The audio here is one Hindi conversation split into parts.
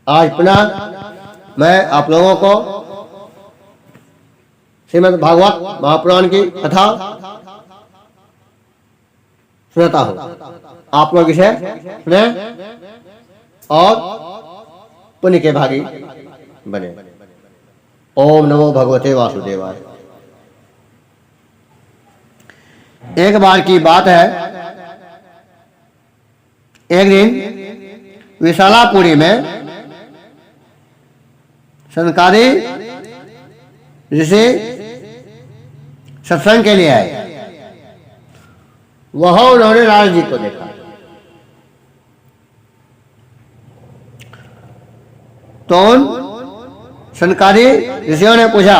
आज पुनः मैं आप लोगों को श्रीमद् भागवत महापुराण की कथा सुनाता हूँ। आप लोग इसे सुने और पुण्य के भागी बने। ओम नमो भगवते वासुदेवाय। एक बार की बात है, एक दिन विशालापुरी में सनकादि ऋषि सत्संग के लिए आए। वहां उन्होंने नारद जी को देखा। तो उन सनकादि ऋषियों ने पूछा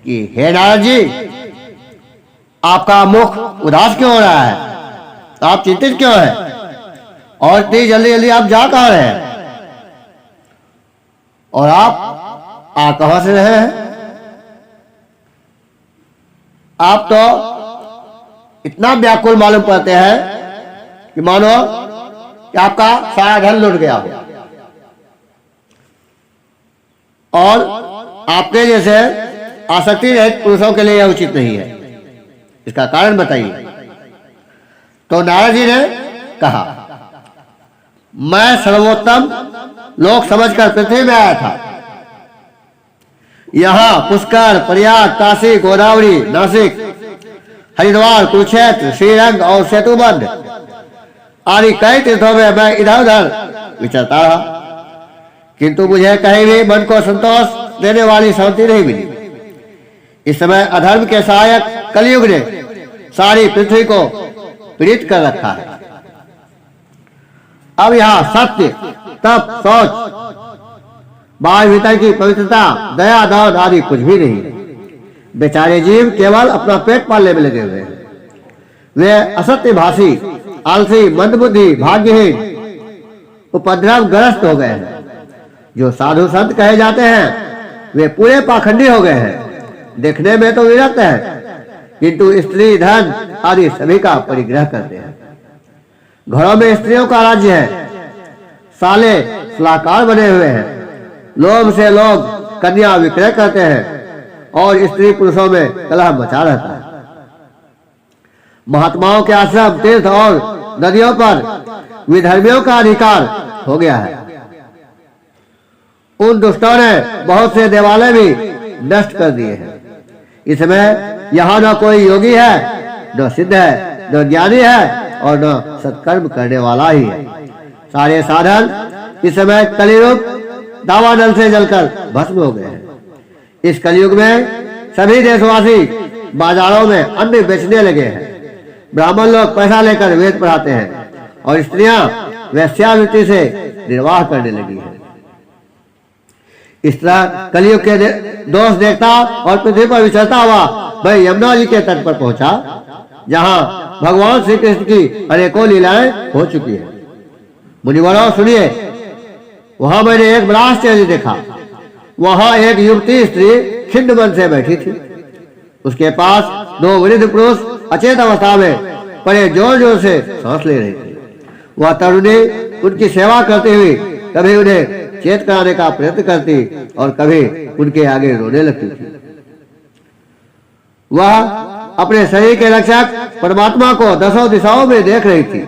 कि हे नारद जी, आपका मुख उदास क्यों हो रहा है? आप चिंतित क्यों हैं? और इतनी जल्दी जल्दी आप जा कहां रहे हैं? और आप आ कहां से रहे हैं? आप तो इतना व्याकुल मालूम पड़ते हैं कि मानो कि आपका सारा धन लुट गया हो, और आपके जैसे आसक्ति रहित पुरुषों के लिए यह उचित नहीं है। इसका कारण बताइए। तो नारद जी ने कहा, मैं सर्वोत्तम लोक समझकर पृथ्वी में आया था। यहां पुष्कर, प्रयाग, काशी, गोदावरी, नासिक, हरिद्वार, कुरुक्षेत्र, श्रीरंग और सेतुबंध आदि कई तीर्थों में मैं इधर उधर विचरता रहा, किंतु मुझे कहीं भी मन को संतोष देने वाली शांति नहीं मिली। इस समय अधर्म के सहायक कलयुग ने सारी पृथ्वी को पीड़ित कर रखा है। अब यहाँ सत्य, तप, सोच, बाहर भीतर की पवित्रता, दया, दान आदि कुछ भी नहीं है। बेचारे जीव केवल अपना पेट पालने में लगे हुए हैं। वे असत्य भाषी, आलसी, मंदबुद्धि, भाग्यहीन, उपद्रव ग्रस्त हो गए हैं। जो साधु संत कहे जाते हैं वे पूरे पाखंडी हो गए हैं। देखने में तो विरक्त है, किंतु स्त्री, धन आदि सभी का परिग्रह करते हैं। घरों में स्त्रियों का राज्य है। साले सलाहकार बने हुए हैं। लोभ से लोग कन्या विक्रय करते हैं और स्त्री पुरुषों में कलह मचा रहता है। महात्माओं के आश्रम, तीर्थ और नदियों पर विधर्मियों का अधिकार हो गया है। उन दुष्टों ने बहुत से देवालय भी नष्ट कर दिए हैं। इस समय यहाँ न कोई योगी है, न सिद्ध है, न ज्ञानी है और न सत्कर्म करने वाला ही है। सारे साधन इस समय कलियुग दावानल से जलकर भस्म हो गए हैं। इस कलयुग में सभी देशवासी बाजारों में अन्न बेचने लगे हैं। ब्राह्मण लोग पैसा लेकर वेद पढ़ाते हैं और स्त्रियां वेश्यावृत्ति से निर्वाह करने लगी है। इस तरह कलयुग के दोष देखता और पृथ्वी पर विचरता हुआ मैं यमुना जी के तट पर पहुंचा, जहां भगवान श्री कृष्ण की अनेकों लीलाएं हो चुकी है। मुनिवरों सुनिए, वहां मैंने एक बड़ा आश्चर्य देखा। वहां एक युवती स्त्री खिन्न मन से बैठी थी। उसके पास दो वृद्ध पुरुष अचेत अवस्था में पड़े जोर जोर से सांस ले रहे थे। वह तरुणी उनकी सेवा करती हुई कभी उन्हें चेत कराने का प्रयत्न करती और कभी उनके आगे रोने लगती थी। वह अपने शरीर के रक्षक परमात्मा को दसों दिशाओं में देख रही थी।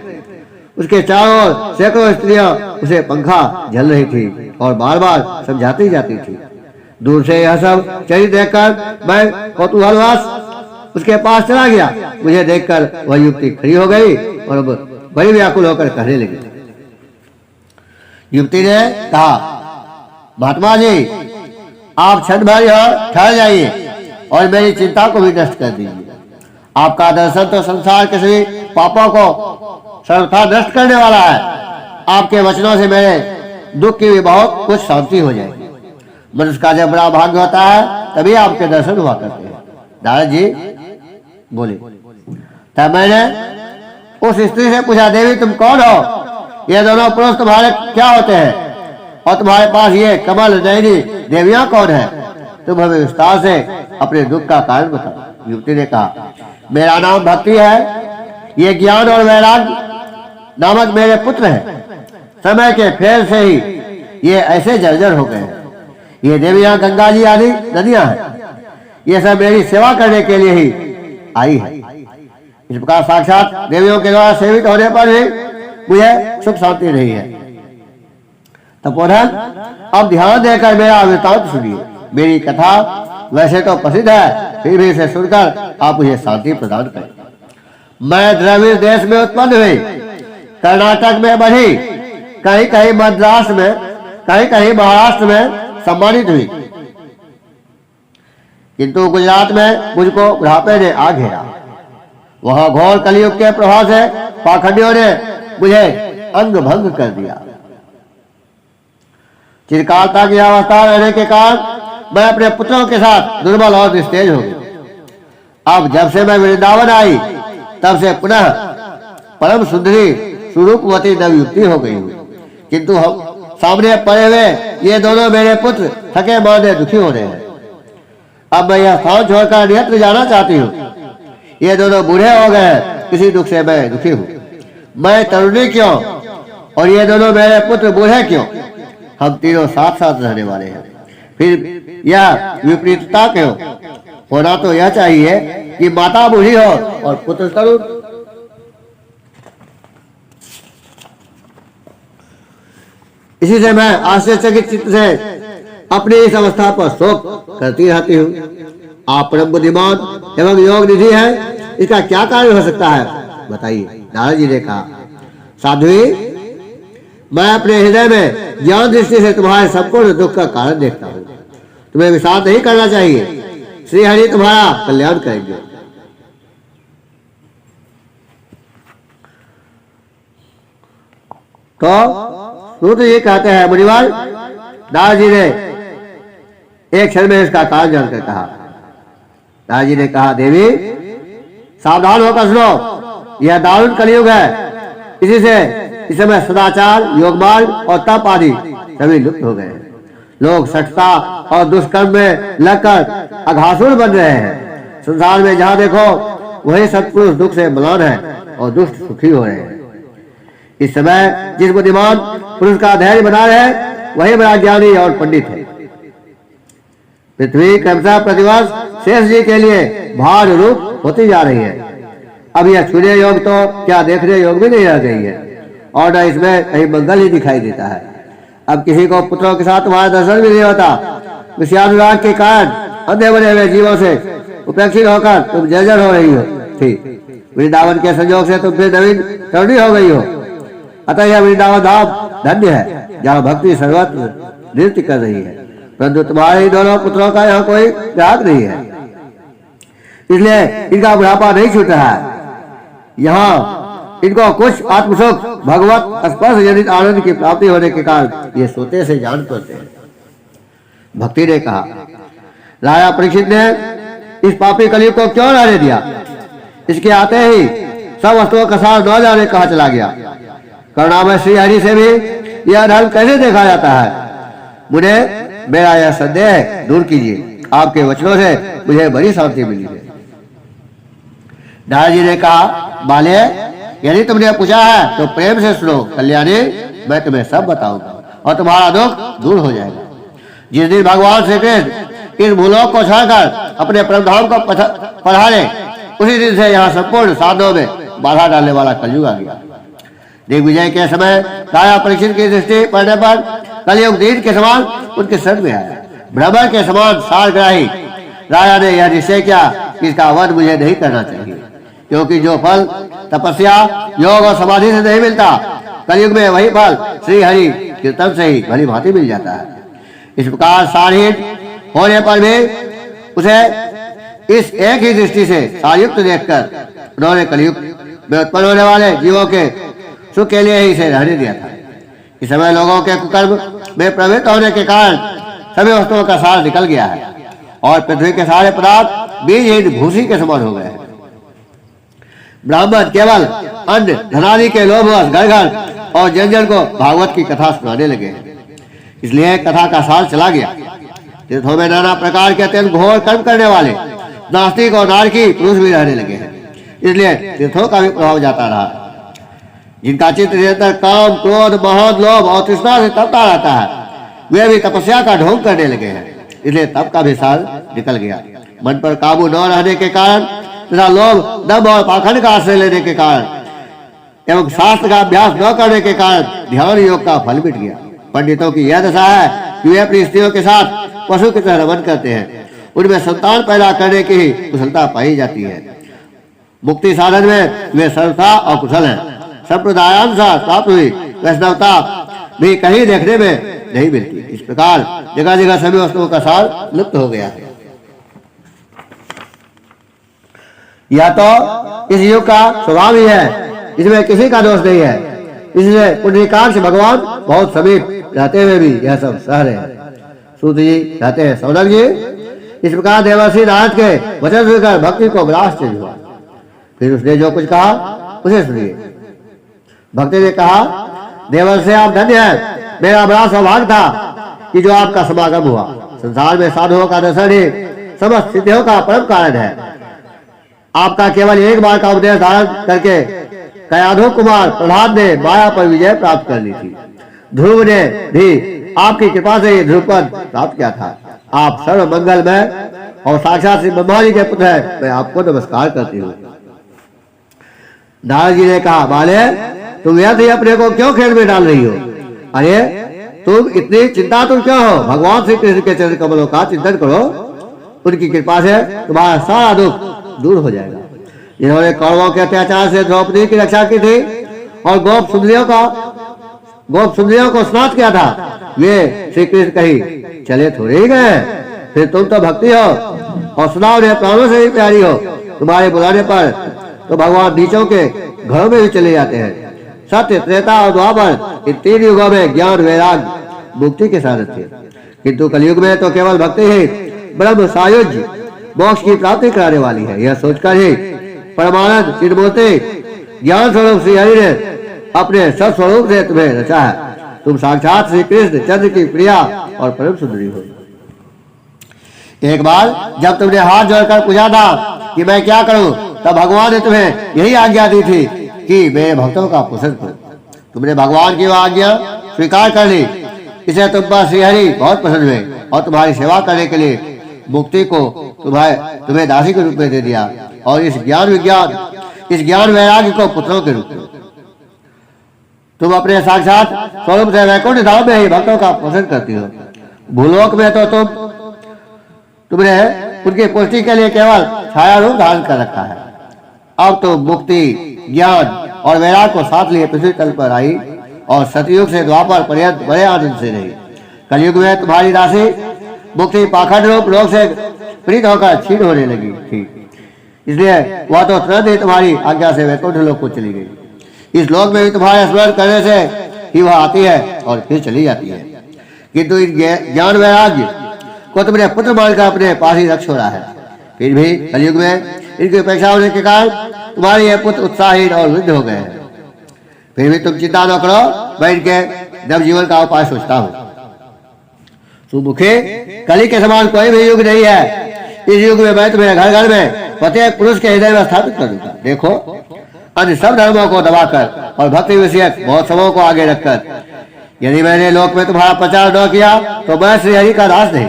उसके चारों ओर सैकड़ों स्त्रियां उसे पंखा झल रही थी और बार बार समझाती जाती थी। दूर से यह सब चरित्र देखकर मैं कौतूहलवश उसके पास चला गया। मुझे देखकर वह युवती खड़ी हो गई और बड़ी व्याकुल होकर कहने लगी। युवती ने कहा, महात्मा जी, आप क्षण भर यहाँ ठहर जाइए और मेरी चिंता को भी नष्ट कर दीजिए। आपका दर्शन तो संसार के सभी पापों को सर्वथा नष्ट करने वाला है। आपके वचनों से मेरे दुख की भी बहुत कुछ शांति हो जाएगी। मनुष्य का जब बड़ा भाग्य होता है तभी आपके दर्शन हुआ करते हैं। नारद जी बोले। तब मैंने उस स्त्री से पूछा, देवी तुम कौन हो? ये दोनों पुरुष तुम्हारे क्या होते हैं और तुम्हारे पास ये कमल नयनी देवियां कौन है? तुम हमें विस्तार से अपने दुख का कारण बताओ। युवती ने कहा, मेरा नाम भक्ति है। ये ज्ञान और वैराग्य नामक मेरे पुत्र हैं। समय के फेर से ही ये ऐसे जर्जर हो गए हैं। ये देवियां गंगा जी आदि नदियां हैं, ये सब मेरी सेवा करने के लिए ही आई है। इस प्रकार साक्षात देवियों के द्वारा सेवित होने पर भी मुझे सुख शांति नहीं है। तपोधन, अब ध्यान देकर मेरा वृत्तांत सुनिए। मेरी कथा वैसे तो प्रसिद्ध है, फिर भी इसे सुनकर आप मुझे शांति प्रदान करें। मैं द्रविड़ देश में उत्पन्न हुई, कर्नाटक में बढ़ी, कहीं कहीं मद्रास में, कहीं कहीं महाराष्ट्र में सम्मानित हुई, किंतु गुजरात में मुझको बुढ़ापे ने आ घेरा। वहां घोर कलयुग के प्रभाव से पाखंडियों ने मुझे अंग भंग कर दिया। चिरकाल तक यह अवस्था रहने के कारण मैं अपने पुत्रों के साथ दुर्बल और निस्तेज हो गई। अब जब से मैं वृंदावन आई, तब से पुनः परम सुंदरी स्वरूपवती नवयुक्ति हो गई हूँ, किंतु हम सामने पड़े हुए ये दोनों मेरे पुत्र थके मांदे दुखी हो रहे हैं। अब मैं यह स्थान छोड़कर अन्यत्र जाना चाहती हूँ। ये दोनों बूढ़े हो गए हैं, इसी दुख से मैं दुखी हूँ। मैं तरुणी क्यों और ये दोनों मेरे पुत्र बूढ़े क्यों? हम तीनों साथ साथ रहने वाले हैं, फिर यह विपरीतता क्यों? होना तो यह चाहिए कि माता बूढ़ी हो और पुत्र तरुण। इसी से मैं आश्चर्यचकित चित्त से अपनी इस अवस्था पर शोक करती रहती हूँ। आप परम बुद्धिमान एवं योग निधि है, इसका क्या कार्य हो सकता है बताइए। नारद जी ने कहा, साध्वी, मैं अपने हृदय में ज्ञान दृष्टि से तुम्हारे संपूर्ण दुख का कारण देखता हूँ। तुम्हें विषाद नहीं करना चाहिए, श्री हरि तुम्हारा कल्याण करेंगे। तो सूत्र ये कहते हैं, मुनिवर, नारद जी ने एक क्षण में इसका कारण जानकर कहा। नारद जी ने कहा, देवी सावधान होकर सुनो, यह दारुण कलयुग है। इसी से इस समय सदाचार, योगमार्ग और तप आदि सभी लुप्त हो गए हैं। लोग सठता और दुष्कर्म में लगकर अघासुर बन रहे हैं। संसार में जहाँ देखो वही सत्पुरुष दुख से मलान है और दुष्ट सुखी हो रहे हैं। इस समय जिस बुद्धिमान पुरुष का धैर्य बना रहे वही बड़ा ज्ञानी और पंडित है। पृथ्वी क्रमशः प्रतिवर्ष शेष जी के लिए भार रूप होती जा रही है। अब यह छूने योग तो क्या देखने योग भी नहीं रह गई है, और न इसमें कहीं मंगल ही दिखाई देता है। अब किसी को पुत्रों के साथ तुम्हारा दर्शन भी नहीं होता। विषयानुराग के कारण अंधे बने हुए जीवों से उपेक्षित होकर तुम जर्जर हो रही हो थी। वृंदावन के संयोग से तुम फिर नवीन तरुणी हो गई हो। अतः यह वृंदावन धाम धन्य है, जहाँ भक्ति सर्वत्र नृत्य कर रही है, परंतु तुम्हारे दोनों पुत्रों का यहाँ कोई ग्राहक नहीं है, इसलिए इनका बुढ़ापा नहीं छूट रहा है। यहाँ इनको कुछ आत्मसुख भगवत स्पर्श जनित आनंद की प्राप्ति होने के कारण ये सोते से जान पड़ते हैं। भक्ति ने कहा, राजा परीक्षित ने इस पापी कलयुग को क्यों रहने दिया? इसके आते ही सब वस्तुओं का सार न जाने कहा चला गया। करुणामय श्री हरि से भी यह धर्म कैसे देखा जाता है? मुझे मेरा यह संदेह दूर कीजिए। आपके वचनों से मुझे बड़ी शांति मिली है। नारद जी ने कहा, बाले, यदि तुमने पूछा है तो प्रेम से सुनो। कल्याणी, मैं तुम्हें सब बताऊंगा और तुम्हारा दुख दूर हो जाएगा। जिस दिन भगवान श्री कृष्ण इस भूलोक को छोड़कर अपने परमधाम को पधारे, उसी दिन से यहाँ संपूर्ण साधनों में बाधा डालने वाला कलयुग आ गया। दिग्विजय के समय राजा परीक्षित की दृष्टि पड़ने पर कलयुग दीन के समान उनके शरण में आया। ब्रह्म के समान सारग्राही राजा ने यह निश्चय किया कि इसका वध मुझे नहीं करना चाहिए, क्योंकि जो फल तपस्या, योग और समाधि से नहीं मिलता, कलयुग में वही फल श्री हरि कीर्तन से ही भली भांति मिल जाता है। इस प्रकार सारहीन होने पर भी उसे इस एक ही दृष्टि से सारयुक्त देखकर उन्होंने कलयुग में उत्पन्न होने वाले जीवों के सुख के लिए ही इसे रहने दिया था। इस समय लोगों के कुकर्म में प्रवृत्त होने के कारण सभी वस्तुओं का सार निकल गया है और पृथ्वी के सारे पदार्थ बीजहीन भूसी के समान हो गए हैं। ब्राह्मण केवल अन्न धनादि के लोभवश घर घर और जन जन को भागवत की कथा सुनाने लगे हैं। इसलिए कथा का सार चला गया। तीर्थों में नाना प्रकार के अत्यंत घोर कर्म करने वाले नास्तिक और नारकी पुरुष भी रहने लगे हैं। इसलिए तीर्थों का भी प्रभाव जाता रहा। जिनका चित्त निरंतर काम, क्रोध, मोह, लोभ और तृष्णा से तपता रहता है, वे भी तपस्या का ढोंग करने लगे हैं। इसलिए तप का भी साल निकल गया। मन पर काबू न रहने के कारण तथा लोभ, दम और पाखंड का आश्रय लेने के कारण एवं शास्त्र का अभ्यास न करने के कारण ध्यान योग का फल मिट गया। पंडितों की यह दशा है कि वे अपनी स्त्रियों के साथ पशु की तरह रमन करते हैं। उनमें संतान पैदा करने की ही कुशलता पाई जाती है। मुक्ति साधन में वे सरलता और कुशल हैं। संप्रदायानुसार प्राप्त हुई वैष्णवता भी कहीं देखने में नहीं मिलती। इस प्रकार जगह जगह सभी वस्तुओं का सार लुप्त हो गया है। यह तो इस युग का स्वभाव ही है, इसमें किसी का दोष नहीं है। इसलिए पुण्यकाल से भगवान बहुत समीप रहते हुए भी यह सब सह रहे हैं। सूत जी कहते हैं, सौनक जी, इस प्रकार देवर्षि नारद के वचन सुनकर भक्ति को बड़ा आश्चर्य हुआ। फिर उसने जो कुछ कहा उसे सुनिए। भक्ति ने कहा, देवर्षि आप धन्य हैं। मेरा बड़ा सौभाग्य था कि जो आपका समागम हुआ। संसार में साधुओं का दर्शन ही समस्त सिद्धियों का परम कारण है। आपका केवल एक बार का उपदेश धारण करके कयाधु कुमार प्रहलाद ने माया पर विजय प्राप्त कर ली थी। ध्रुव ने भी आपकी कृपा से ध्रुव पद प्राप्त किया था। आप सर्व मंगलमय और साक्षात श्री ब्रह्मा जी के पुत्र हैं। मैं आपको नमस्कार करती हूँ। नारद जी ने कहा, बाले, तुम व्यर्थ ही अपने को क्यों खेल में डाल रही हो? अरे तुम इतनी चिंता तुम क्यों हो? भगवान श्री कृष्ण के चरण कमलों का चिंतन करो। उनकी कृपा से तुम्हारा सारा दुख दूर हो जाएगा। जिन्होंने कौरवों के अत्याचार से द्रौपदी की रक्षा की थी और गोप सुंदरियों को स्नात किया था, वे श्री कृष्ण कहीं चले थोड़े ही गए। फिर तुम तो भक्ति हो और सुनाओ ने प्राणों से भी प्यारी हो। तुम्हारे बुलाने पर तो भगवान नीचों के घरों में भी चले जाते हैं। सत्य, त्रेता और द्वापर इन तीन युगों में ज्ञान, वैराग, मुक्ति के साधन थे, किंतु कलयुग में तो केवल भक्ति ही ब्रह्म सायुज्य मोक्ष की प्राप्ति कराने वाली है। यह सोचकर ही परमानंद चिन्मूर्ति ज्ञान स्वरूप श्री हरि ने अपने सत्स्वरूप से तुम्हें रचा है। तुम साक्षात श्री कृष्ण चंद्र की प्रिया और परम सुंदरी हो। एक बार जब तुमने हाथ जोड़कर पूछा था कि मैं क्या करूं, तब भगवान ने तुम्हें यही आज्ञा दी थी कि मेरे भक्तों का पोषण करो। तुमने भगवान की वह आज्ञा स्वीकार कर ली। इसे तुम पर श्री हरि बहुत पसंद हुए और तुम्हारी सेवा करने के लिए मुक्ति को तुम्हें दासी के रूप में दे दिया और इस ज्ञान वैराग्य को पुत्रों के रूप में। तुम अपने साक्षात स्वरूप से वैकुंठ धाम में ही भक्तों का पोषण करती हो। भूलोक में तो तुमने उनकी पुष्टि के लिए केवल छाया रूप धारण कर रखा है। अब तो मुक्ति, ज्ञान और वैराग को साथ लिए पृथ्वी तल पर आई और सतयुग से द्वापर पर्यंत बड़े आनंद से रही। कलयुग में तुम्हारी राशि मुक्ति पाखंड रूप लोक से प्रीत होकर छीन होने लगी थी। इसलिए वह तो तुरंत ही तुम्हारी आज्ञा से वैकुंठ लोक को चली गई। इस लोक में भी तुम्हारे स्मरण करने से ही वह आती है और फिर चली जाती है। किंतु इन ज्ञान वैराग्य को तुमने पुत्र मानकर अपने पास ही रख छोड़ा है। फिर भी कलयुग में इनकी उपेक्षा होने के कारण तुम्हारे ये पुत्र उत्साहीन और वृद्ध हो गए हैं। फिर भी तुम चिंता न करो, मैं इनके नवजीवन का उपाय सोचता हूँ। सुमुखे, कली के समान कोई भी युग नहीं है। इस युग में मैं तुम्हें घर घर में प्रत्येक पुरुष के हृदय में स्थापित कर दूंगा। देखो, अन्य सब धर्मों को दबाकर और भक्ति विषयक महोत्सवों को आगे रखकर यदि मैंने लोक में तुम्हारा प्रचार न किया तो मैं श्री हरि का दास नहीं।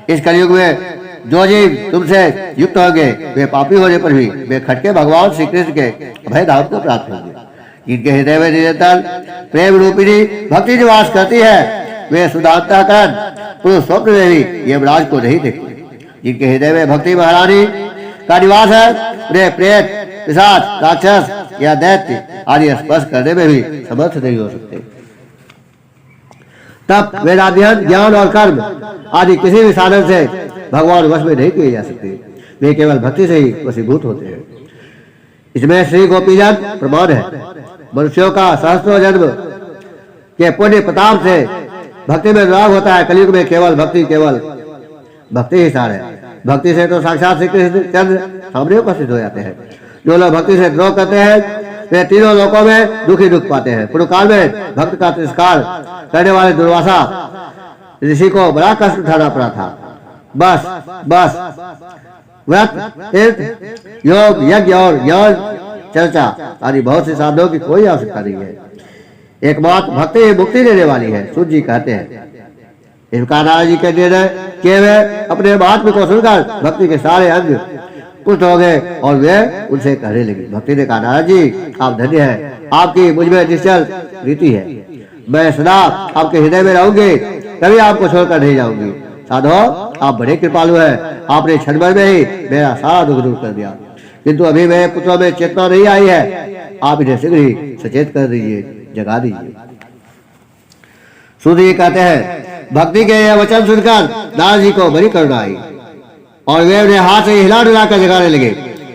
इस कलयुग में जो जीव तुमसे युक्त होंगे वे पापी होने पर भी वे खटके भगवान श्री कृष्ण के अभय धाम को प्राप्त होंगे। जिनके हृदय में निरंतर प्रेम रूपिणी भक्ति निवास करती है वे सुधांतःकरण पुरुष स्वप्न में भी यमराज को नहीं देखते। जिनके हृदय में भक्ति महारानी का निवास है उन्हें प्रेत, पिशाच, राक्षस या दैत्य आदि स्पर्श करने में भी समर्थ नहीं हो सकते। तप, वेदाध्ययन, ज्ञान और कर्म आदि किसी भी साधन से भगवान वश में नहीं किए जा सकते। वे केवल भक्ति से ही वशीभूत होते हैं। इसमें श्री गोपीजन प्रमाण है। मनुष्यों का सहस्त्रों जन्म के पुण्य प्रताप से भक्ति में अनुराग होता है। कलयुग में केवल भक्ति ही सार है। भक्ति से तो साक्षात श्री कृष्ण चंद्र सामने उपस्थित हो जाते हैं। जो लोग भक्ति से द्रोह करते हैं वे तीनों लोकों में दुख ही दुख पाते हैं। पूर्व काल में भक्त का तिरस्कार करने वाले दुर्वासा ऋषि को बड़ा कष्ट उठाना पड़ा था। बस व्रत, तीर्थ, योग, यज्ञ और ज्ञान चर्चा आदि बहुत से साधनों की कोई आवश्यकता नहीं है। एकमात्र भक्ति ही मुक्ति देने वाली है। सूत जी कहते हैं। इसका नारद जी के निर्णय किए हुए अपने महात्मा को सुनकर भक्ति के सारे अंग पुष्ट हो गए और वे उनसे कहने लगी। भक्ति ने कहा, नारद जी आप धन्य हैं, आपकी मुझ में निश्चल रीति है, मैं सदा आपके हृदय में रहूंगी, कभी आपको छोड़कर नहीं जाऊंगी। साधो आप बड़े कृपालु हैं, आपने क्षण भर में ही मेरा सारा दुख दूर कर दिया, किंतु अभी मेरे पुत्रों में चेतना नहीं आई है, आप इन्हें शीघ्र ही सचेत कर दीजिए, जगा दीजिए। सूत जी कहते हैं, भक्ति के यह वचन सुनकर नारद जी को बड़ी करुणा आई और वे उन्हें हाथ से हिला डुला कर जगाने लगे।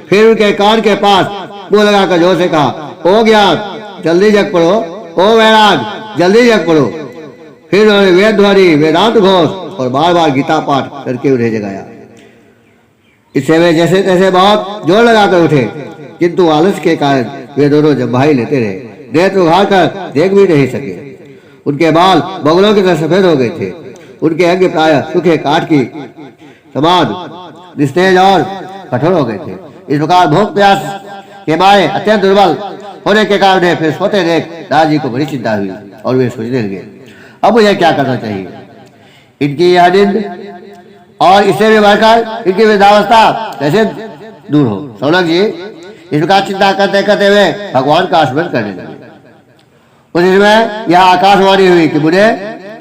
फिर उनके कान के पास मुंह लगाकर जोर से कहा, ओ ज्ञान जल्दी जग पड़ो, ओ वैराग जल्दी जग पड़ो। फिर उन्होंने वेद ध्वनि, वेदांत घोष और बार बार गीता पाठ करके उन्हें जगाया। इससे वे जैसे तैसे बहुत जोर लगाकर उठे, किंतु आलस्य के कारण वे दोनों जम्भाई लेते रहे, नेत्र उघाड़ कर देख भी नहीं सके। उनके बाल बगलों की तरह सफेद हो गए थे, उनके अंग प्राय सूखे काठ की समान निस्तेज और कठोर हो गए थे। इस प्रकार भूख प्यास के मारे अत्यंत दुर्बल होने के कारण फिर सोते देख नारद जी को बड़ी चिंता हुई और वे सोचने लगे, अब मुझे क्या करना चाहिए। इनकी यह नींद और इससे भी बढ़कर इनकी वृद्धावस्था कैसे दूर हो। सौनक जी इस प्रकार चिंता करते करते हुए भगवान का स्मरण करने लगे। उस समय यह आकाशवाणी हुई कि मुझे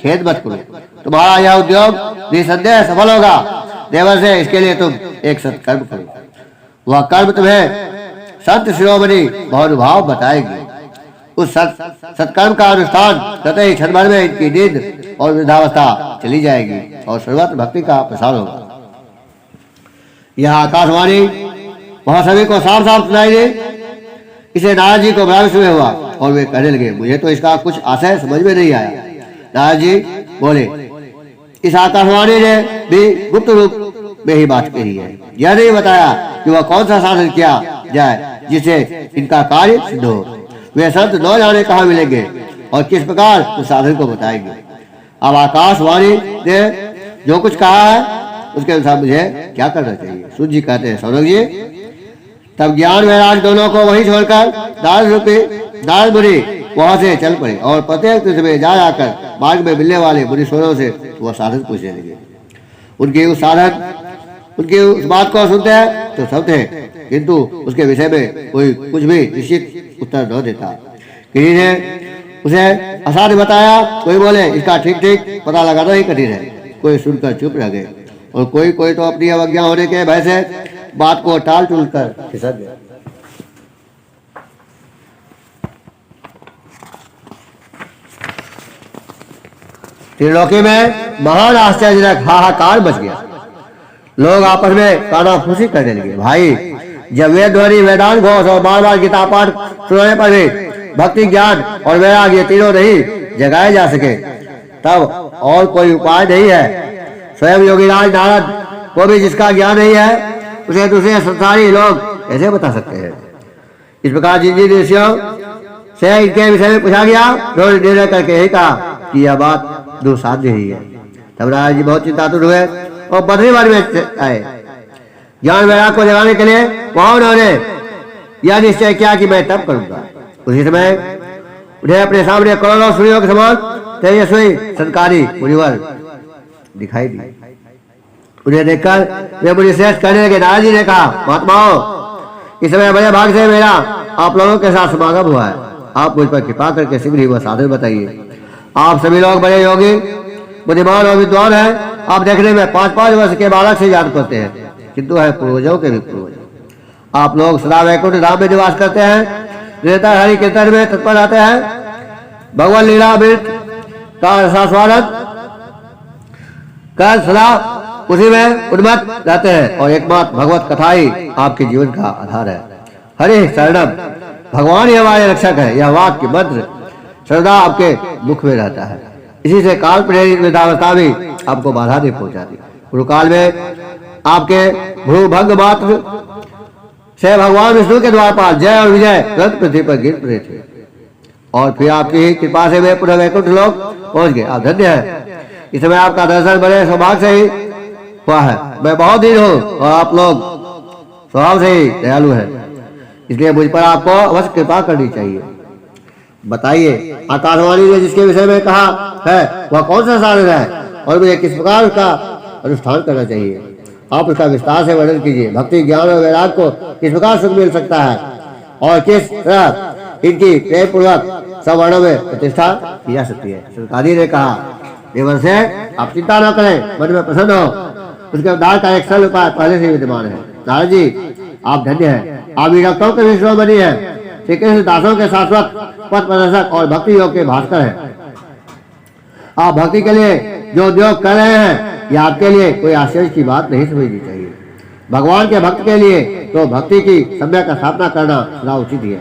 खेद मत करो, तुम्हारा यह उद्योग निसंदेह सफल होगा। देवर से इसके लिए तुम एक सत्कर्म करो, वह कर्म तुम्हें संत शिरोमणि महानुभाव बताएगी। उस सत्कर्म का अनुष्ठान करते ही क्षण भर में इनकी नींद और वृद्धावस्था चली जाएगी और सर्वत्र भक्ति का प्रसार होगा। यह आकाशवाणी वहां सभी को साफ साफ सुनाई दी। इसे नारद जी को बड़ा विस्मय हुआ और वे कहने लगे, मुझे तो इसका कुछ आशय समझ में नहीं आया। नारद जी बोले, इस आकाशवाणी ने भी गुप्त रूप में ही बात कही है, यह नहीं बताया कि वह कौन सा साधन किया जाए जिससे इनका कार्य सिद्ध हो। वे संत न जाने कहाँ मिलेंगे और किस प्रकार उस साधन को बताएंगे। अब आकाशवाणी ने जो कुछ कहा है उसके अनुसार मुझे क्या करना चाहिए। सूत जी कहते हैं, सौनक जी तब ज्ञान वैराग दोनों को वहीं छोड़कर नारद मुनि वहां से चल पड़े और प्रत्येक तीर्थ में जा जाकर मार्ग में मिलने वाले मुनीश्वरों से वह साधन पूछने लगे। उनकी उस बात को सुनते हैं तो सब थे, किंतु उसके विषय में कोई कुछ भी निश्चित उत्तर न देता। किसी ने उसे असाध्य बताया, कोई बोले इसका ठीक ठीक पता लगाना ही कठिन है, कोई सुनकर चुप रह गए और कोई तो अपनी अवज्ञा होने के भय से बात को टाल टूल कर खिसक गया। त्रिलोकी में महान आश्चर्यजनक हाहाकार मच गया। लोग आपस में कानाफूसी करने लगे। भाई जब वेद ध्वनि, वेदांत घोष और बार बार गीता पाठ सुनने पर भी भक्ति, ज्ञान और वैराग ये तीनों नहीं जगाए जा सके, तब और कोई उपाय नहीं है। स्वयं योगीराज नारद को भी जिसका ज्ञान नहीं है उसे दूसरे संसारी लोग कैसे बता सकते हैं। इस प्रकार जिन जिन ऋषियों से इनके विषय में पूछा गया, उन्होंने निर्णय करके यही कहा कि यह बात दुसाध्य ही है। तब नारद जी बहुत चिंतातुर हुए और बद्रीवन में आए। ज्ञान वैराग को जगाने के लिए वहां उन्होंने यह निश्चय किया कि मैं तब करूंगा। उसी समय उन्हें अपने सामने करोड़ों सूर्यों के समान तेजस्वी संस्कारी मुनिवर दिखाई दी। उन्हें देखकर वे मुनि श्रेष्ठ कहने लगे। नारद जी ने कहा, महात्माओं इस समय बड़े भाग से मेरा आप लोगों के साथ समागम हुआ है, आप मुझ पर कृपा करके शीघ्र ही वह साधन बताइए। आप सभी लोग बड़े योगी, बुद्धिमान और विद्वान हैं। आप देखने में 5-5 वर्ष के बालक से जान पड़ते हैं, किंतु है पूर्वजों के भी पूर्वज। आप लोग सदा वैकुंठ धाम में निवास करते हैं, निरंतर हरि कीर्तन में तत्पर रहते हैं, भगवान लीला अमृत का रसास्वादन कर सदा उसी में उन्मत्त रहते हैं और एकमात्र भगवत कथा ही आपके जीवन का आधार है। हरि शरणम, भगवान ही हमारे रक्षक है, यह वाक्य मंत्र सदा आपके मुख में रहता है। इसी से काल प्रेरित वृद्धावस्था भी आपको बाधा नहीं पहुंचाती। गुरुकाल में आपके भ्रूभंग मात्र से भगवान विष्णु के द्वारपाल जय और विजय ग्रंथ पृथ्वी पर गिर पड़े थे और फिर आपकी ही कृपा से वे पुनः वैकुंठ लोक पहुंच गए। आप धन्य है। इस समय आपका दर्शन बड़े सौभाग्य से ही हुआ है। मैं बहुत दिन हूँ और आप लोग स्वभाव से ही दयालु है, इसलिए मुझ पर आपको अवश्य कृपा करनी चाहिए। बताइए, आकाशवाणी ने जिसके विषय में कहा है वह कौन सा साधन है और मुझे किस प्रकार उसका अनुष्ठान करना चाहिए? आप उसका विस्तार से वर्णन कीजिए। भक्ति, ज्ञान और वैराग को किस प्रकार सुख मिल सकता है और किस तरह इनकी प्रेम पूर्वक सब वर्णों में प्रतिष्ठा की जा सकती है? सरकारी ने कहा, देवर से आप चिंता न करें, मन में प्रसन्न हो, उसके उद्धार का एक सरल उपाय पहले से विद्यमान है। नारद जी, आप धन्य हैं, आप विरक्तों के विश्वमणि हैं, श्री कृष्ण दासों के शाश्वत पथ प्रदर्शक और भक्ति योग के भास्कर हैं। आप भक्ति के लिए जो उद्योग कर रहे हैं यह आपके लिए कोई आश्चर्य की बात नहीं समझनी चाहिए। भगवान के भक्त के लिए तो भक्ति की सम्यक स्थापना करना सदा उचित है।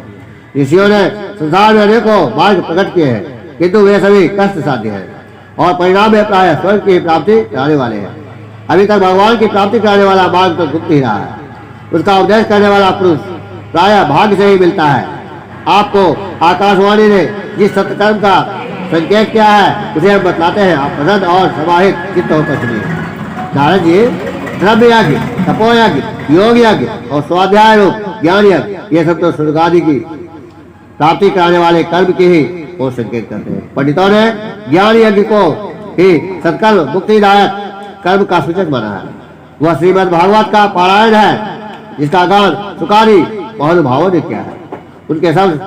ऋषियों ने संसार में अनेकों मार्ग प्रकट किए हैं, किंतु वे सभी कष्ट साध्य हैं और परिणाम में प्राय स्वर्ग की प्राप्ति कराने वाले हैं। अभी तक भगवान की प्राप्ति कराने वाला मार्ग तो गुप्त ही रहा है। उसका उपदेश करने वाला पुरुष प्राय भाग्य से ही मिलता है। आपको आकाशवाणी ने जिस सत्यकर्म का संकेत किया है उसे हम बतलाते हैं, आप प्रसन्न और समाहित चित्त होकर सुनिए। नारद जी, द्रव्य यज्ञ, तपो यज्ञ, योग यज्ञ और स्वाध्याय रूप ज्ञान यज्ञ, ये सब तो स्वर्ग आदि की प्राप्ति कराने वाले कर्म की ही वो संकेत करते हैं। पंडितों ने ज्ञान यज्ञ को ही सत्कर्म मुक्तिदायक कर्म का सूचक माना है। वह श्रीमद् भागवत का पारायण है, जिसका गान सुकारी महानुभावों ने किया है। उनके शब्द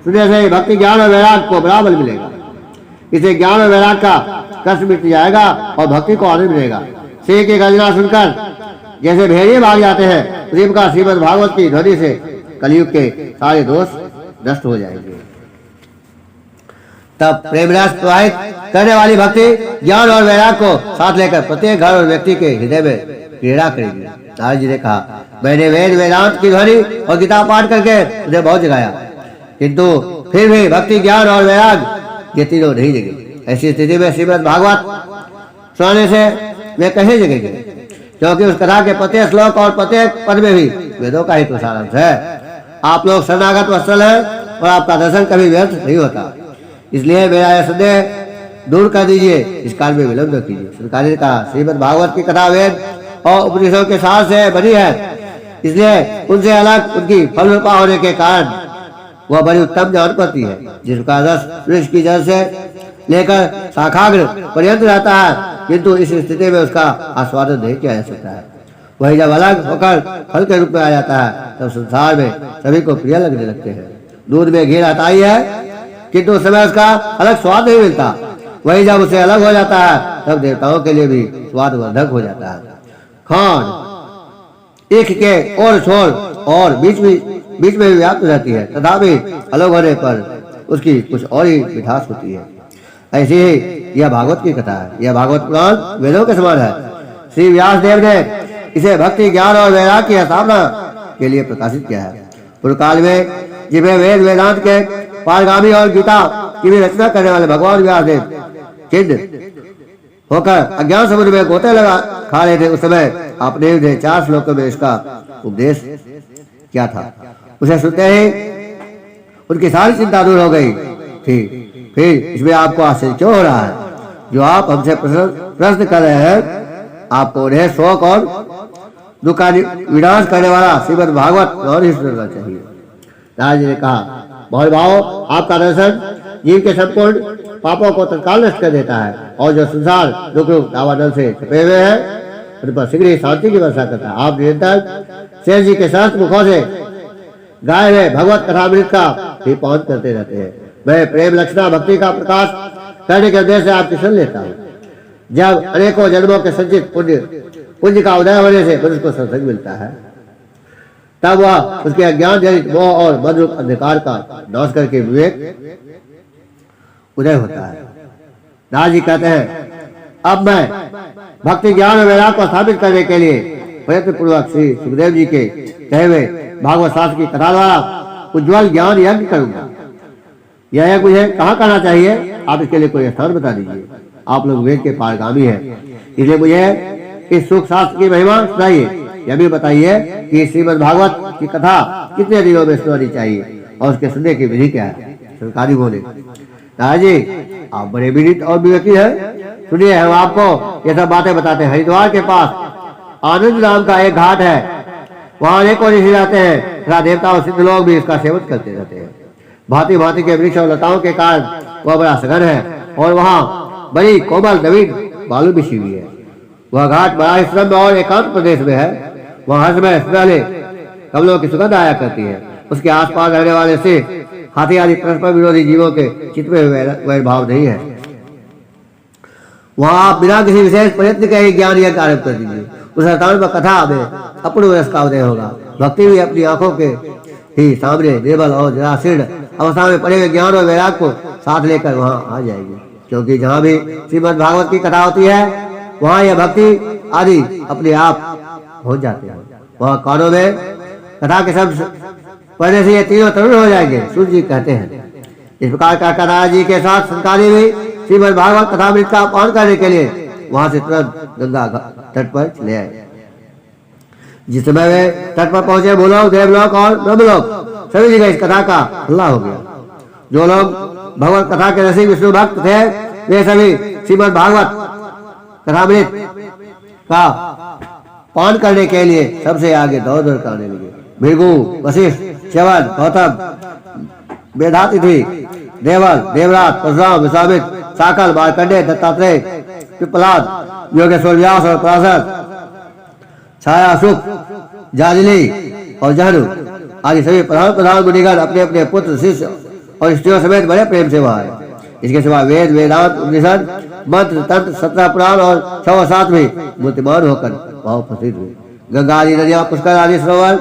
सुनने से भक्ति, ज्ञान और वैराग को बड़ा बल मिलेगा। इसे ज्ञान और वैराग का कष्ट मिट जाएगा और भक्ति को आनंद मिलेगा। सिंह की गर्जना सुनकर जैसे भेड़िए भाग जाते हैं, उसी प्रकार श्रीमद् भागवत की ध्वनि से कलयुग के सारे दोष नष्ट हो जाएंगे। तब प्रेम रस प्रवाहित करने वाली भक्ति ज्ञान और वैराग को साथ लेकर प्रत्येक घर और व्यक्ति के हृदय में क्रीड़ा करेगी। नारद जी ने कहा, मैंने वेद वेदांत की ध्वनि और गीता पाठ करके उन्हें बहुत जगाया, किंतु फिर भी भक्ति, ज्ञान और वैराग ये तीनों नहीं जगे। ऐसी स्थिति में श्रीमद् भागवत सुनाने से वे कैसे जगेंगे? क्योंकि उस कथा के प्रत्येक श्लोक और प्रत्येक पद में भी वेदों का ही तो सारांश है। आप लोग शरणागत वत्सल हैं और आपका दर्शन कभी व्यर्थ नहीं होता, इसलिए मेरा यह संदेह दूर कर दीजिए, इस काल में विलंब न कीजिए। सरकारी ने कहा, श्रीमद् भागवत की कथा वेद और उपनिषदों के साथ से बनी है, इसलिए उनसे अलग उनकी फल रूपा होने के कारण वह बड़ी उत्तम ज्ञान करती है, जिसका रस वृक्ष की जड़ से लेकर शाखाग्र पर्यंत रहता है, किंतु इस स्थिति में उसका आस्वादन नहीं किया जा सकता है। वही जब अलग होकर फल के रूप में आ जाता है, तब संसार में सभी को प्रिय लगने लगते हैं। दूध में घी आता ही है, किंतु उस समय उसका अलग स्वाद नहीं मिलता। वही जब उसे अलग हो जाता है, तब देवताओं के लिए भी स्वादवर्धक हो जाता है। खान एक के और छोर और बीच में भी व्याप्त रहती है, तथापि अलग होने पर उसकी कुछ और ही मिठास होती है। ऐसी ही यह भागवत की कथा है। यह भागवत पुराण वेदों के समान है। श्री व्यास देव ने इसे भक्ति, ज्ञान और वैराग की स्थापना के लिए प्रकाशित किया है। पूर्व काल में जिन्हें वेद वेदांत के पारगामी और गीता की भी रचना करने वाले भगवान व्यास देव चिन्ह होकर अज्ञान समुद्र में गोते लगा खा रहे थे, उस समय आपने उन्हें 4 श्लोकों में इसका उपदेश किया था। उसे सुनते ही उनकी सारी चिंता दूर हो गई थी। फिर इसमें आपको आश्चर्य क्यों हो रहा है? जो आप हमसे प्रश्न कर रहे हैं, आपको उन्हें शोक और दुख का विनाश करने वाला श्रीमद् भागवत और ही सुनना चाहिए। नारद जी ने कहा, महानुभाव, आपका दर्शन जीव के संपूर्ण पापों को तत्काल नष्ट कर देता है और जो संसार दुख रूप दावानल से छपे हुए हैं उन पर शीघ्र ही शांति की वर्षा करता है। आप निरंतर शेष जी के सहस्त्र मुखों से गाए हुए भगवत कथामृत का भी पान करते रहते हैं। मैं प्रेम लक्षणा भक्ति का प्रकाश करने के उद्देश्य से आपकी सुन लेता हूँ। जब अनेकों जन्मों के संचित पुण्य का उदय होने से मनुष्य को सत्संग मिलता है, तब वह उसके अज्ञान जनित मोह और मदरूप अंधकार का नाश करके विवेक उदय होता है। नारद जी कहते हैं, अब मैं भक्ति, ज्ञान और वैराग को स्थापित करने के लिए प्रयत्न पूर्वक श्री सुखदेव जी के कहे हुए भागवत शास्त्र की कथा द्वारा उज्ज्वल ज्ञान यज्ञ करूंगा। यह यज्ञ मुझे कहाँ करना चाहिए? आप इसके लिए कोई स्थान बता दीजिए। आप लोग वेद के पारगामी हैं, इसलिए मुझे इस सुख शास्त्र की महिमा सुनाइए। यह भी बताइए कि श्रीमद् भागवत की कथा कितने दिनों में सुनानी चाहिए और उसके सुनने की विधि क्या है? सरकारी बोले, नारद जी, आप बड़े विदित और विवेकी हैं। सुनिए, हम आपको ये सब बातें बताते हैं। हरिद्वार के पास आनंद नाम का एक घाट है। वहाँ अनेकों ऋषि रहते हैं तथा देवता और सिद्ध लोग भी इसका सेवन करते रहते हैं। भांति भांति के वृक्ष और लताओं के कारण वह बड़ा सघन है और वहाँ बड़ी कोमल नवीन बालू बिछी हुई है। वह घाट बड़ा ही श्रम और एकांत प्रदेश में है। वहाँ हर समय पहले कमलों की सुगंध आया करती है। उसके आसपास रहने वाले से हाथी आदि परस्पर विरोधी जीवों के चित्त में वैर भाव नहीं है। वहाँ आप बिना किसी विशेष प्रयत्न के ही ज्ञान यज्ञ आरंभ कर दीजिए। उस स्थान पर कथा में अपूर्ण रस का उदय होगा। भक्ति भी अपनी आंखों के ही सामने निर्बल और जराशीर्ण अवस्था में पड़े हुए ज्ञान और वैराग को साथ लेकर वहाँ आ जाएगी। क्योंकि जहाँ भी श्रीमद् भागवत की कथा होती है वहाँ यह भक्ति आदि अपने आप हो जाते हैं। वहाँ कानों में कथा के शब्द पढ़ने से ये तीनों तरुण हो जाएंगे, सूर्य जी कहते हैं। इस प्रकार का कथा जी के साथ संस्कारी भी श्रीमद् भागवत कथामृत का पान करने के लिए वहां से तुरंत गंगा तट पर चले आए। जिस समय वे तट पर पहुंचे भूलोक, देवलोक और ब्रह्मलोक सभी जगह इस कथा का हल्ला हो गया। जो लोग भगवत कथा के रसिक विष्णु भक्त थे वे सभी श्रीमद् भागवत कथामृत का पान करने के लिए सबसे आगे दौड़ दौड़ करने लगे। भृगु, वशिष्ठ, च्यवन, गौतम, वेदातिथि, देवल, देवराज, परशुराम, विश्वामित्र, साकल, मार्कंडेय, दत्तात्रेय, पिपलाद, योगेश्वर व्यास और पराशर, छाया, सुख, जाजली और जहनु आदि सभी प्रधान मुनिगण अपने अपने पुत्र, शिष्य और स्त्रियों समेत बड़े प्रेम से वहां आए। इसके सिवा वेद, वेदांत, उपनिषद, मंत्र, तंत्र, 17 पुराण और 6 भी मूर्तिमान होकर वहां उपस्थित हुए। गंगा आदि नदियां, पुष्कर आदि सरोवर,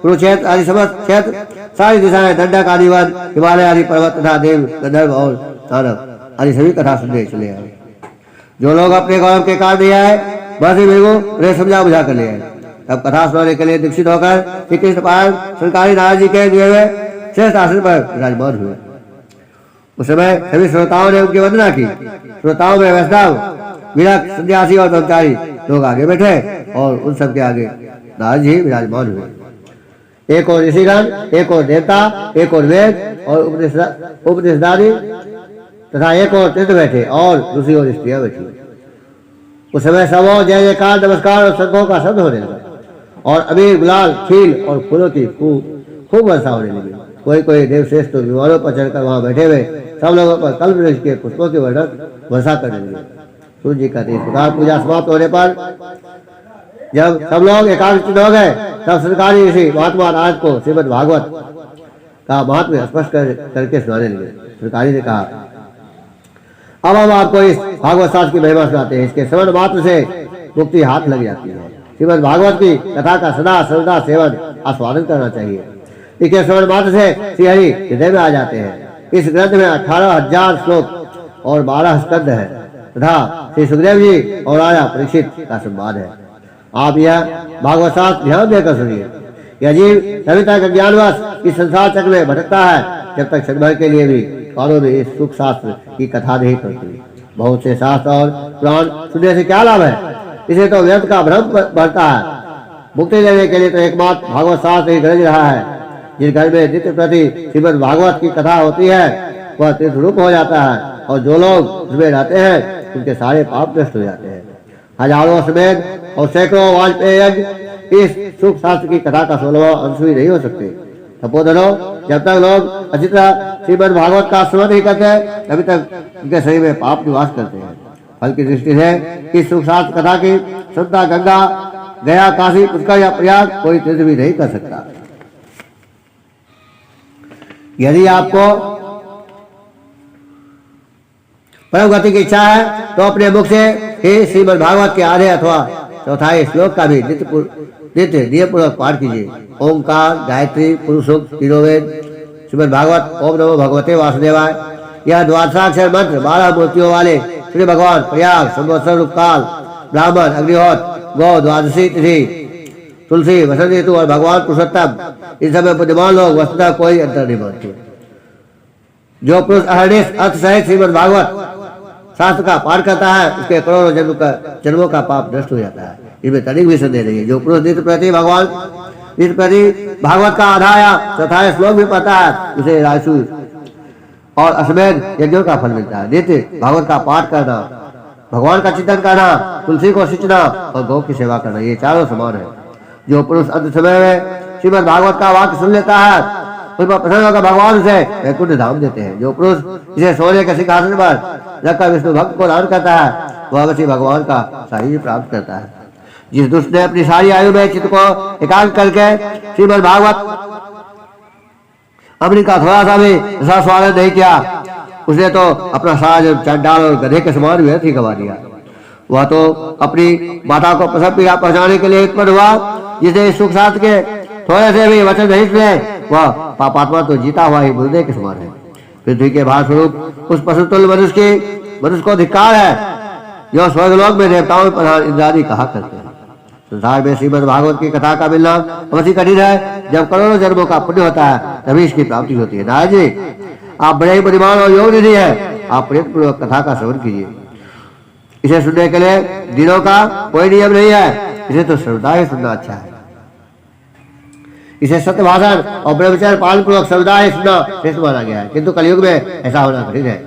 कुरुक्षेत्र आदि समस्त क्षेत्र, सारी दिशाएं, दंडक आदि वन, हिमालय आदि पर्वत तथा देव, गंधर्व और दानव आदि सभी कथा सुनने चले आए। जो लोग अपने गौरव के कारण नहीं आए बस बिल्कुल उन्हें समझा बुझा कर ले आए। तब कथा सुनाने के लिए दीक्षित होकर श्री कृष्ण पालन सरकारी नारद जी के दिए हुए श्रेष्ठ आसन पर विराजमान हुए। उस समय सभी श्रोताओं ने उनकी वंदना की। श्रोताओं में वैष्णव, विरक्त, सन्यासी और ब्रह्मचारी लोग आगे बैठे और उन सबके आगे नारद जी विराजमान हुए। एक और ऋषिगण, एक और देवता, एक और वेद और उपनिषदादि तथा एक और तीर्थ बैठे और दूसरी ओर स्त्रियां बैठी। उस समय सबों जय जयकार, नमस्कार और शंखों का शब्द होने लगा और अबीर, गुलाल, खील और फूलों की खूब वर्षा होने लगी। कोई कोई देवश्रेष्ठ तो विमानों पर चढ़कर वहां बैठे हुए सब लोगों पर कल्प वृक्ष के पुष्पों की वर्षा करने लगे। सूर्य जी कहते इस प्रकार पूजा समाप्त होने पर जब सब लोग एकाग्रचित्त हो गए तब सरकारी ऋषि महात्मा नारद को श्रीमद् भागवत का महात्म्य स्पष्ट करके सुनाने लगे। सरकारी ने कहा अब हम आपको इस भागवत शास्त्र की महिमा सुनाते हैं। इसके श्रवण मात्र से मुक्ति हाथ लग जाती है। श्रीमद् भागवत की कथा का सदा सर्वदा सेवन आस्वादन करना चाहिए। इसके श्रवण मात्र से श्रीहरि हृदय में आ जाते हैं। इस ग्रंथ में 18,000 श्लोक और 12 स्कंद है तथा श्री सुखदेव जी और राजा परीक्षित का संवाद है। आप यह भागवत शास्त्र ध्यान देकर सुनिए। यह जीव तभी तक ज्ञानवश इस संसार चक्र में भटकता है जब तक क्षण भर के लिए भी कानों में इस सुख शास्त्र की कथा नहीं करती। बहुत से शास्त्र और पुराण सुनने से क्या लाभ है? इसे तो व्यर्थ का भ्रम बढ़ता है। मुक्ति लेने के लिए तो एकमात्र भागवत शास्त्र ही गरज रहा है। जिस घर में नित्य प्रति श्रीमद् भागवत की कथा होती है वह तीर्थ रूप हो जाता है और जो लोग उसमें रहते हैं उनके सारे पाप नष्ट हो जाते हैं। हजारों समेत और सैकड़ों वाजपेयी यज्ञ इस सुख शास्त्र की कथा का 16वां अंश भी नहीं हो सकते। तपोधनो, जब तक लोग अच्छी तरह श्रीमद् भागवत का श्रवण नहीं करते तभी तक उनके शरीर में पाप निवास करते हैं। फल की दृष्टि से इस सुख शास्त्र कथा की श्रद्धा गंगा, गया, काशी, पुष्कर या प्रयाग कोई तीर्थ भी नहीं कर सकता। यदि आपको परम गति की इच्छा है तो अपने मुख से ही श्रीमद् भागवत के आधे अथवा चौथाई श्लोक का भी नित्य नियमपूर्वक पाठ कीजिए। ओंकार, गायत्री, पुरुषोक्त, तीनों वेद, श्रीमद् भागवत, ओम नमो भगवते वासुदेवाय, यह द्वादशाक्षर मंत्र 12 मूर्तियों वाले श्री भगवान, प्रयाग, संवत्सर रूप काल, ब्राह्मण, अग्निहोत्र, गौ, द्वादशी तिथि, तुलसी, वसंत ऋतु और भगवान पुरुषोत्तम, इन सब में बुद्धिमान लोग वस्तुतः कोई अंतर नहीं मानते। जो पुरुष अहर्निश अर्थ सहित श्रीमद् भागवत शास्त्र का पाठ करता है उसके करोड़ों जन्मों का पाप नष्ट हो जाता है। इनमें तनिक भी संदेह नहीं है। जो पुरुष नित्य प्रति भागवत का आधा या चौथाई श्लोक भी पढ़ता है उसे राजसु और अश्वमेध यज्ञों का फल मिलता है। नित्य भागवत का पाठ करना, भगवान का चिंतन करना, तुलसी को सिंचना और गौ की सेवा करना, ये चारों समान है। जो पुरुष अंत समय में श्रीमद् भागवत का वाक्य सुन लेता है, उस पर प्रसन्न होकर भगवान उसे वैकुंठ धाम देते हैं। जो पुरुष इसे सोने के सिंहासन पर रखकर विष्णु भक्त को दान करता है, वह अवश्य भगवान का सानिध्य प्राप्त करता है। जिस दुष्ट ने अपनी सारी आयु में चित्त को एकाग्र करके श्रीमद् भागवत अमृत का थोड़ा सा भी स्वागत नहीं किया, उसने तो अपना सारा चंडाल और गधे के समान व्यर्थ ही गवा दिया। वह तो अपनी माता को प्रसव पीड़ा पहुंचाने के लिए उत्पन्न हुआ, जिसे सुख साथ के थोड़े से भी वचन नहीं सुने, वह पापात्मा तो जीता हुआ ही मुर्दे के समान है। पृथ्वी के भार स्वरूप उस पशुतुल्य मनुष्य को धिक्कार है, जो स्वर्गलोक में देवताओं में प्रधान इंद्रादि कहा करते हैं। संसार में श्रीमद् भागवत की कथा का मिलना अवश्य कठिन है। जब करोड़ों जन्मों का पुण्य होता है, तभी इसकी प्राप्ति होती है। नारद जी, आप बड़े ही बुद्धिमान और योग निधि है, आप प्रयत्न पूर्वक कथा का श्रवण कीजिए। इसे सुनने के लिए दिनों का कोई नियम नहीं है, इसे तो श्रद्धा ही सुनना अच्छा है। इसे सत्य भाषण और ब्रह्मचर्य पालन पूर्वक श्रद्धा ही सुनना श्रेष्ठ माना गया है, किंतु कलयुग में ऐसा होना कठिन है।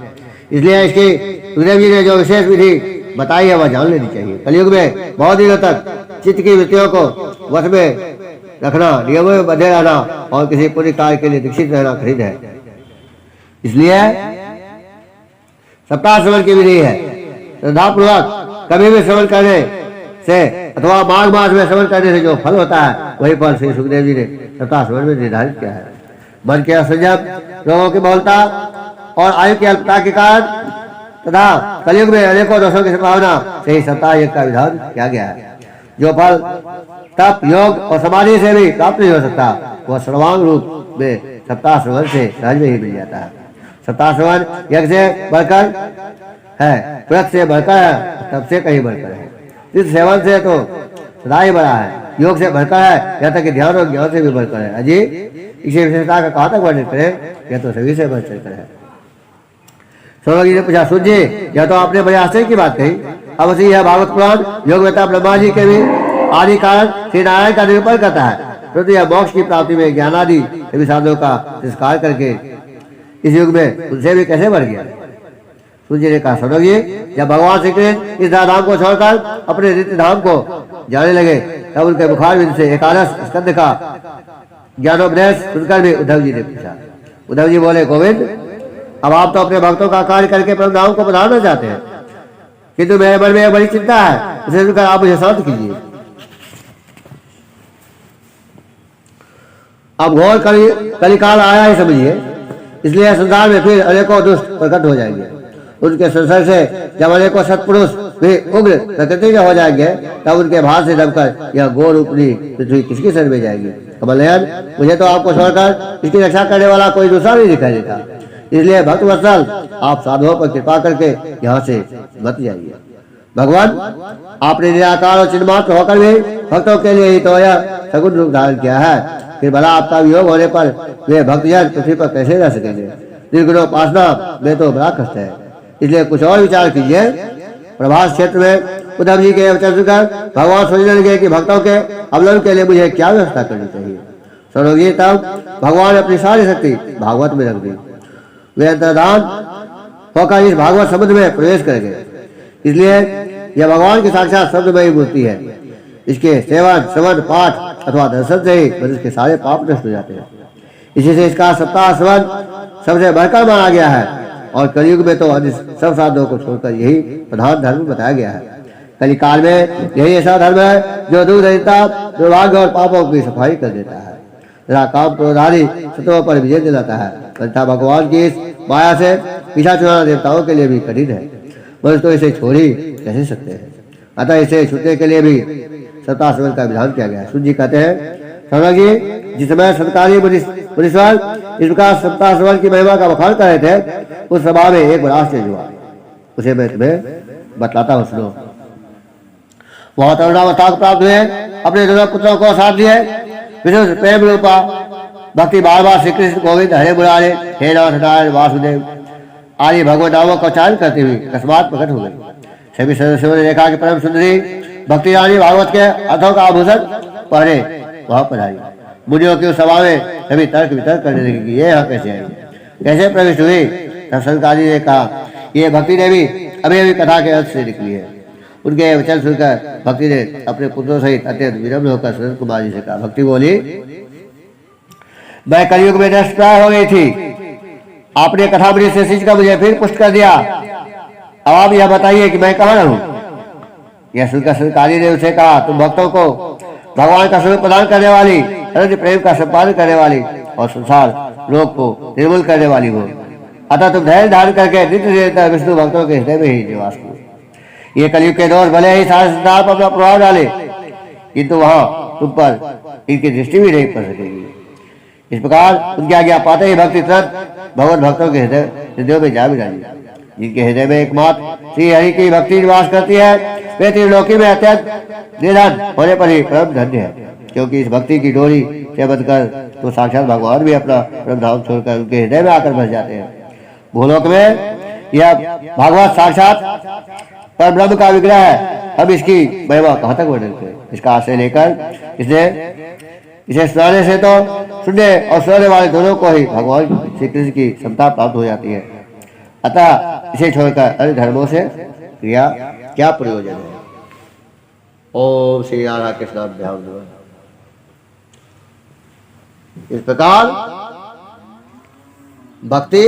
इसलिए इसकी सुखदेव जी ने जो विशेष विधि बताई है, वह जान लेनी चाहिए। कलयुग में बहुत दिनों तक चित्त की वृत्तियों को वश में रखना, नियमों में बंधे रहना और किसी पुण्य कार्य के लिए दीक्षित रहना कठिन है। इसलिए सप्ताह श्रवण की विधि है। श्रद्धापूर्वक कभी भी श्रवण करने से अथवा माघ मास में श्रवण करने से जो फल होता है, वही फल श्री सुखदेव जी ने सप्ताह श्रवण में निर्धारित किया है। मन के असंयम, रोगों की बहुलता और आयु की अल्पता के कारण तथा कलयुग में अनेकों दोषों की संभावना से ही सप्ताह यज्ञ का विधान किया गया है। जो फल तप, योग और समाधि से भी प्राप्त नहीं हो सकता, वह सर्वांग रूप में सप्ताह श्रवण से सहज में ही मिल जाता है। सप्ताह श्रवण यज्ञ से बढ़कर है, व्रत से बढ़कर है, तप से कहीं बढ़कर है, तीर्थ सेवन से तो सदा ही बड़ा है, योग से बढ़कर है, यहाँ तक कि ध्यान और ज्ञान से भी बढ़कर है। अजी इसी विशेषता का कहाँ तक वर्णन करें, यह तो सभी से बढ़ चढ़कर है। सौरभ जी ने पूछा, सूर्य जी, यह तो आपने बड़े आश्चर्य की बात कही। अवश्य यह भागवत पुराण योग वेता ब्रह्मा जी के भी आदि कारण श्री नारायण का निरूपण करता है, परंतु यह मोक्ष की प्राप्ति में ज्ञान आदि सभी साधनों का तिरस्कार करके इस युग में उनसे भी कैसे बढ़ गया। सूर्य ने कहा, सौरभ जी, जब भगवान श्री कृष्ण इस धाम को छोड़कर अपने नित्य धाम को जाने लगे, तब उनके बुखार बिंद से एकादश स्कंद का ज्ञानोपदेश सुनकर भी उद्धव जी ने पूछा। उद्धव जी बोले, गोविंद, अब आप तो अपने भक्तों का कार्य करके परम धाम को पधारना चाहते हैं, किंतु मेरे मन में एक बड़ी चिंता है, उसे सुनकर आप मुझे शांत कीजिए। अब घोर कलिकाल आया ही समझिए, इसलिए संसार में फिर अनेकों दुष्ट प्रकट हो जाएंगे। उनके संसर्ग से जब अनेकों सत्पुरुष भी उग्र प्रकृति के हो जाएंगे, तब उनके भार से दबकर यह गौर रूपनी पृथ्वी किसकी सर में जाएगी। कमलनयन, मुझे तो आपको छोड़कर इसकी रक्षा करने वाला कोई दूसरा नहीं दिखाई देता, इसलिए भक्त वत्सल, आप साधुओं पर कृपा करके यहाँ से मत जाइए। भगवान, आपने निराकार और चिन्मात्र होकर भी भक्तों के लिए ही तो यह सगुण रूप धारण किया है, फिर भला आपका वियोग होने पर वे भक्तजन पृथ्वी पर कैसे रह सकेंगे। निर्गुणोपासना में तो बड़ा कष्ट है, इसलिए कुछ और विचार कीजिए। प्रभास क्षेत्र में उद्धव जी के वचन सुनकर भगवान सोचने लगे कि भक्तों के अवलंबन के लिए मुझे क्या व्यवस्था करनी चाहिए। सुनोगे, तब भगवान अपनी सारी शक्ति भागवत में रख दी। वे अंतर्धान होकर इस भागवत समुद्र में प्रवेश करेंगे, इसलिए यह भगवान की साक्षात शब्दमयी मूर्ति है। इसके सेवन, श्रवण, पाठ अथवा दर्शन से ही मनुष्य के सारे पाप नष्ट हो जाते हैं। इसी से इसका सप्ताह श्रवण सबसे बढ़कर माना गया है, और कलयुग में तो अन्य सब साधनों को छोड़कर यही प्रधान धर्म बताया गया है। कलिकाल में यही ऐसा धर्म है जो दुर्दरिद्रता, दुर्भाग्य और पापों की सफाई कर देता है, तथा काम क्रोधादि शत्रुओं पर विजय दिलाता है। तथा भगवान की इस माया से पीछा छुड़ाना देवताओं के लिए भी कठिन है, मनुष्य तो इसे छोड़ ही कैसे सकते हैं। अतः इसे छूटने के लिए भी सप्ताह श्रवण का विधान किया गया। सूर्य जी कहते हैं, सौरभ जी, जिस समय सत्कारी मुनीश्वर इस प्रकार सप्ताह श्रवण की महिमा का बखान कर रहे थे, उस सभा में एक बड़ा आश्चर्य हुआ, उसे मैं तुम्हें बतलाता हूँ, सुनो। वह तरुणावस्था को प्राप्त हुए अपने दोनों पुत्रों को साथ लिए विशेष प्रेम रूपा भक्ति बार बार श्री कृष्ण गोविंद हरे मुरारे हे नाथ नारायण वासुदेव आदि भगवत नामों का उच्चारण करते हुए अकस्मात प्रकट हो गए। सभी सदस्यों ने देखा कि परम सुंदरी भक्ति रानी भागवत के अर्थों का आभूषण पहने वहां पधारी। मुनियों की उस सभा में सभी तर्क वितर्क करने लगे कि ये यहाँ कैसे आई, कैसे प्रविष्ट हुई। तब सनकादि ने कहा, ये भक्ति देवी अभी अभी कथा के अंत से निकली है। उनके वचन सुनकर भक्ति ने अपने पुत्रों सहित अत्यंत विनम्र होकर सनत कुमार जी से कहा। भक्ति बोली, मैं कलयुग में नष्ट प्राय हो गई थी, आपने कथामृत से सींचकर मुझे फिर पुष्ट कर दिया। अब आप यह बताइए कि मैं कहाँ रहूं। यह सुनकर सरकारी ने उसे कहा, तुम भक्तों को भगवान का स्वरूप प्रदान करने वाली, अनंत प्रेम का संपादन करने वाली और संसार रोग को निर्मूल करने वाली हो, अतः तुम धैर्य धारण करके नित्य निरंतर विष्णु भक्तों के हृदय में ही निवास करो। ये कलयुग के दोष भले ही सारे संसार पर अपना प्रभाव डाले, किंतु वहां तुम पर इनकी दृष्टि भी नहीं पड़ सकेगी। इस प्रकार उनकी आज्ञा पाते ही भक्ति तुरंत भगवत भक्तों के हृदयों में जा मिली। जिनके हृदय में एकमात्र श्री हरि की भक्ति निवास करती है, वे त्रिलोकी में अत्यंत निधन होने पर ही परम धन्य है, क्योंकि इस भक्ति की डोरी से बंधकर तो साक्षात भगवान भी अपना परम धाम छोड़कर उनके हृदय में आकर बस जाते हैं। भूलोक में यह भागवत साक्षात पर ब्रह्म का विग्रह है। अब इसकी महिमा कहाँ तक वर्णन करें। इसका आश्रय लेकर इसे सुनाने से तो सुनने और सुनाने वाले दोनों को ही भगवान श्री कृष्ण की समता प्राप्त हो जाती है। अतः इसे छोड़कर अन्य धर्मों से क्रिया क्या प्रयोजन है। ओम श्री राधा कृष्णाभ्याम नमः। इस प्रकार भक्ति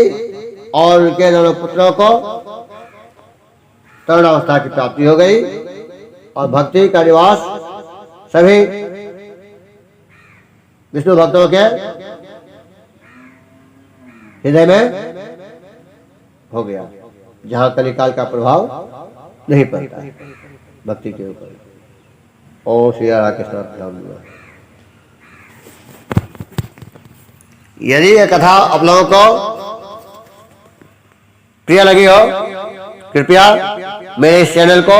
और उनके दोनों पुत्रों को तरुणावस्था की प्राप्ति हो गई और भक्ति का निवास सभी विष्णु भक्तों के हृदय में हो गया, जहां कलिकाल का प्रभाव नहीं पड़ता है भक्ति के ऊपर। ओम श्री राधा कृष्णाभ्याम नमः। यदि यह कथा आप लोगों को प्रिय लगी हो, कृपया मेरे इस चैनल को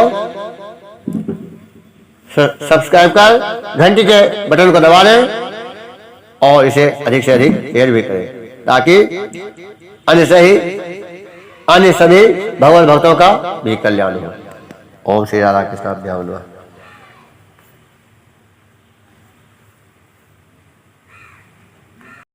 सब्सक्राइब कर घंटी के बटन को दबा दें और इसे अधिक से अधिक शेयर भी करें, ताकि अन्य सभी भगवत भक्तों का भी कल्याण हो। ओम श्री राधा कृष्णाभ्याम नमः।